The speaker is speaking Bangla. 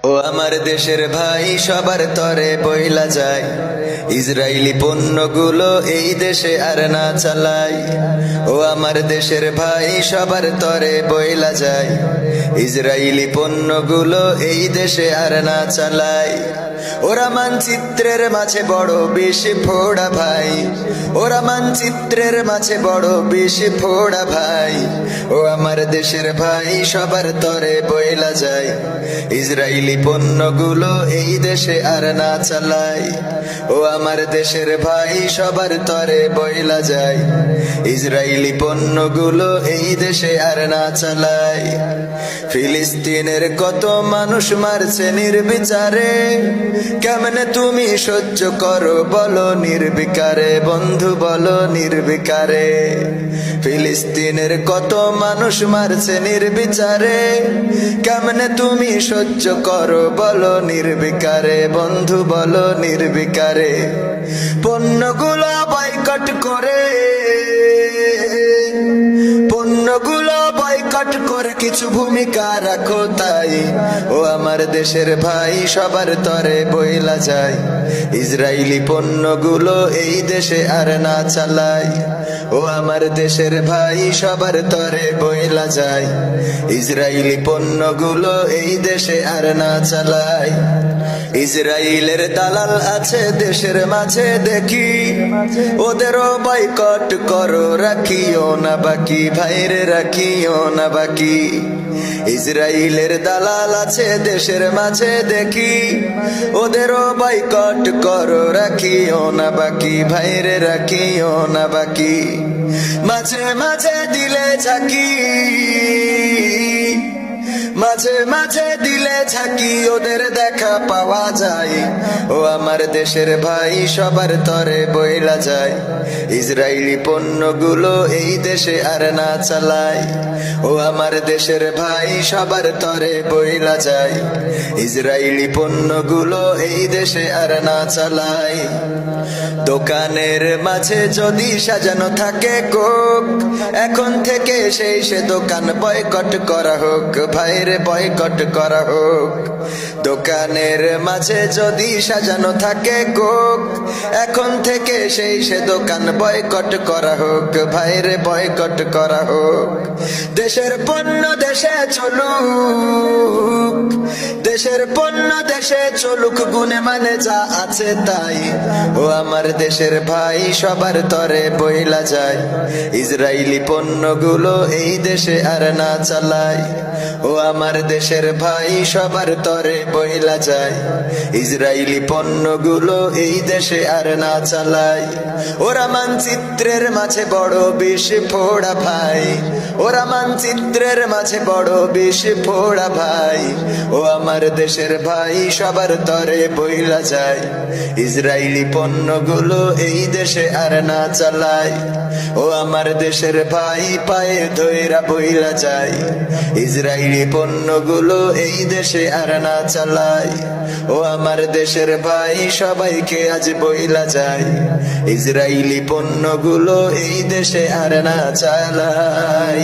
ও আমার দেশের ভাই সবার তরে বইলা যায়, ইসরায়েলি পণ্যগুলো এই দেশে আর না চালাই। ও আমার দেশের ভাই সবার তরে বইলা যায়, ইসরায়েলি পণ্যগুলো এই দেশে আর না চালাই। ওরা মানচিত্রের মাঝে বড় বেশি ফোড়া ভাই, ওরা মানচিত্রের মাঝে বড় বেশি ফোড়া ভাই। ও আমার দেশের ভাই সবার তরে বইলা যায়, ইসরায়েলি পণ্যগুলো এই দেশে আর না চালাই। ও আমার দেশের ভাই সবার তরে বইলা যায়, ইসরায়েলি পণ্যগুলো এই দেশে আর না চালাই। ফিলিস্তিনের কত মানুষ মারছে নির্বিচারে, কেমনে তুমি সহ্য করো বলো নির্বিকারে, বন্ধু বলো নির্বিকারে। ফিলিস্তিনের কত মানুষ মারছে নির্বিচারে, কেমনে তুমি সহ্য করো বলো নির্বিকারে, বন্ধু বলো নির্বিকারে। পণ্যগুলো বয়কট করে, পণ্যগুলো বয়কট করে কিছু ভূমিকা রাখো তাই। ও আমার দেশের ভাই সবার তরে বইলা যায়, ইসরায়েলি পণ্যগুলো এই দেশে আর না চালাই। ও আমার দেশের ভাই সবার তরে বইলা যায়, ইসরায়েলি পণ্যগুলো এই দেশে আর না চালাই। ইসরায়েলের দালাল আছে দেশের মাঝে দেখি, ওদেরও বয়কট করো রাখিও না বাকি, ভাইরে রাখিও না বাকি। ইসরায়েলের দালাল আছে দেশের মাঝে দেখি, ওদেরও বয়কট করো রাখিও না বাকি, ভাইরে রাখিও না বাকি। মাঝে মাঝে দিলে ঝাঁকি, মাঝে মাঝে দিলে ঝাঁকি ওদের দেখা পাওয়া যায়। ও আমার দেশের ভাই সবার তরে বইলা যায়, ইসরায়েলি পণ্যগুলো এই দেশে আর না চালাই। ও আমার দেশের ভাই সবার তরে বইলা যায়, ইসরায়েলি পণ্যগুলো এই দেশে আর না চালাই। দোকানের মাঝে যদি সাজানো থাকে কোক, এখন থেকে সেই সে দোকান বয়কট করা হোক, ভাইরে বয়কট করা হোক। দোকানের মাঝে যদি সাজানো থাকে কোক, এখন থেকে সেই সে দোকান বয়কট করা হোক, ভাইরে বয়কট করা হোক। দেশের পণ্য দেশে চলুক, দেশের পণ্য দেশে চলুক, গুণে মানে যা আছে তাই। ও আমার দেশের ভাই সবার তরে বইলা যায়, ইসরায়েলি পণ্যগুলো এই দেশে আর না চালাই। ও আমার দেশের ভাই সবার তরে বইলা যায়, ইসরায়েলি পণ্যগুলো এই দেশে আর না চালাই। ওরা মানচিত্রের মাঝে বড় বেশি ফোড়া ভাই, ওরা মানচিত্রের মাঝে বড় বেশি ফোড়া ভাই। ও আমার দেশের ভাই সবার তরে বইলা যায়, ইসরায়েলি পণ্যগুলো এই দেশে আর না চালাই। ও আমার দেশের ভাই পায়ে ধইরা বইলা যায়, ইসরায়েলি পণ্যগুলো এই দেশে আর না চালাই। ও আমার দেশের ভাই সবাইকে আজ বইলা যায়, ইসরায়েলি পণ্যগুলো এই দেশে আর না চালাই।